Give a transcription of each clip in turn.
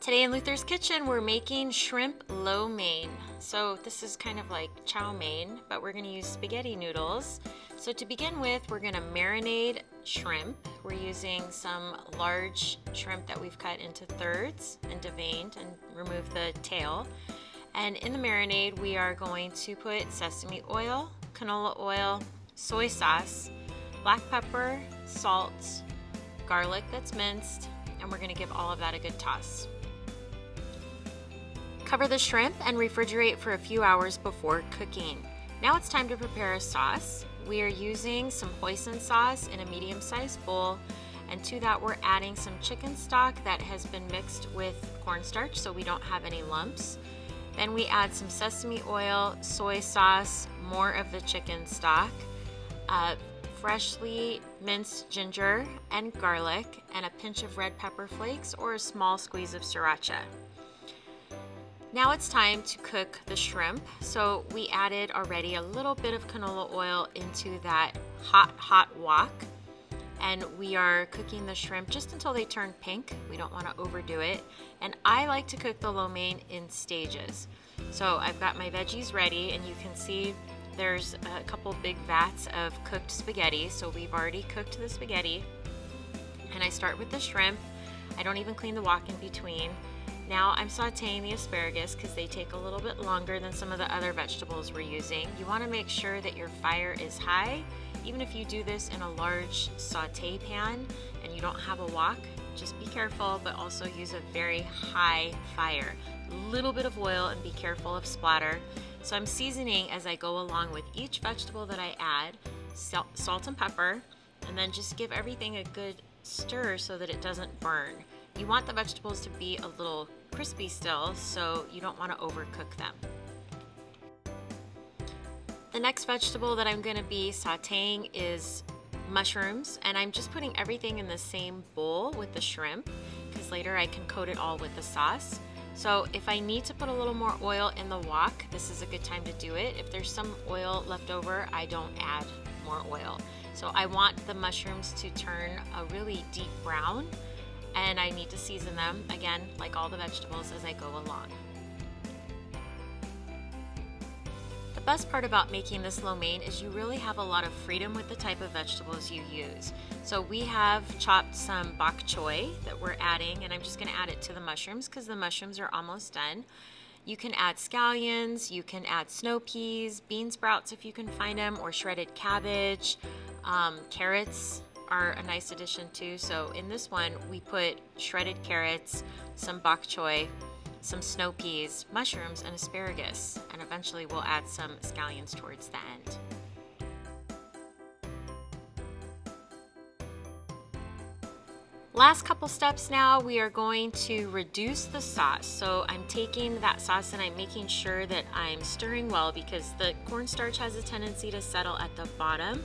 Today in Luther's Kitchen, we're making shrimp lo mein. So this is kind of like chow mein, but we're gonna use spaghetti noodles. So to begin with, we're gonna marinate shrimp. We're using some large shrimp that we've cut into thirds and deveined and remove the tail. And in the marinade, we are going to put sesame oil, canola oil, soy sauce, black pepper, salt, garlic that's minced, and we're gonna give all of that a good toss. Cover the shrimp and refrigerate for a few hours before cooking. Now it's time to prepare a sauce. We are using some hoisin sauce in a medium-sized bowl, and to that we're adding some chicken stock that has been mixed with cornstarch so we don't have any lumps. Then we add some sesame oil, soy sauce, more of the chicken stock, freshly minced ginger and garlic, and a pinch of red pepper flakes or a small squeeze of sriracha. Now it's time to cook the shrimp. So we added already a little bit of canola oil into that hot wok, and we are cooking the shrimp just until they turn pink. We don't want to overdo it, and I like to cook the lo mein in stages. So I've got my veggies ready, and you can see there's a couple big vats of cooked spaghetti. So we've already cooked the spaghetti, and I start with the shrimp. I don't even clean the wok in between. Now I'm sauteing the asparagus because they take a little bit longer than some of the other vegetables we're using. You want to make sure that your fire is high. Even if you do this in a large saute pan and you don't have a wok, just be careful, but also use a very high fire. A little bit of oil and be careful of splatter. So I'm seasoning as I go along with each vegetable that I add, salt and pepper, and then just give everything a good stir so that it doesn't burn. You want the vegetables to be a little crispy still, so you don't want to overcook them. The next vegetable that I'm going to be sauteing is mushrooms, and I'm just putting everything in the same bowl with the shrimp because later I can coat it all with the sauce. So if I need to put a little more oil in the wok, this is a good time to do it. If there's some oil left over, I don't add more oil. So I want the mushrooms to turn a really deep brown, and I need to season them, again, like all the vegetables, as I go along. The best part about making this lo mein is you really have a lot of freedom with the type of vegetables you use. So we have chopped some bok choy that we're adding, and I'm just gonna add it to the mushrooms because the mushrooms are almost done. You can add scallions, you can add snow peas, bean sprouts if you can find them, or shredded cabbage, carrots are a nice addition too. So in this one, we put shredded carrots, some bok choy, some snow peas, mushrooms, and asparagus. And eventually we'll add some scallions towards the end. Last couple steps now, we are going to reduce the sauce. So I'm taking that sauce and I'm making sure that I'm stirring well because the cornstarch has a tendency to settle at the bottom.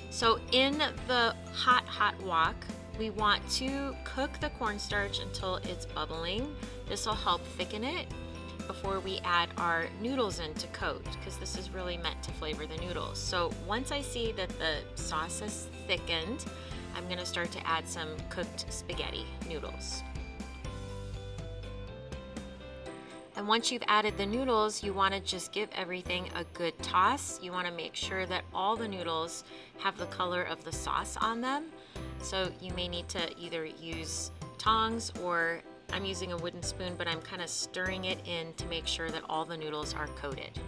So in the hot wok, we want to cook the cornstarch until it's bubbling. This will help thicken it before we add our noodles in to coat, because this is really meant to flavor the noodles. So once I see that the sauce has thickened, I'm going to start to add some cooked spaghetti noodles. And once you've added the noodles, you want to just give everything a good toss. You want to make sure that all the noodles have the color of the sauce on them. So you may need to either use tongs, or I'm using a wooden spoon, but I'm kind of stirring it in to make sure that all the noodles are coated.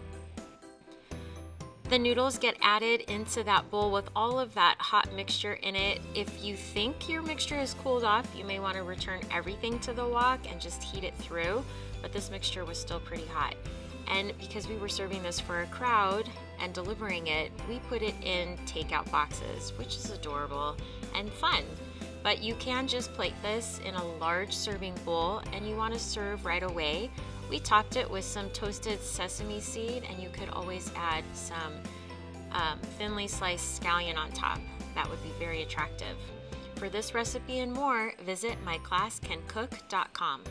The noodles get added into that bowl with all of that hot mixture in it. If you think your mixture has cooled off, you may want to return everything to the wok and just heat it through, but this mixture was still pretty hot. And because we were serving this for a crowd and delivering it, we put it in takeout boxes, which is adorable and fun. But you can just plate this in a large serving bowl, and you want to serve right away. We topped it with some toasted sesame seed, and you could always add some thinly sliced scallion on top. That would be very attractive. For this recipe and more, visit myclasscancook.com.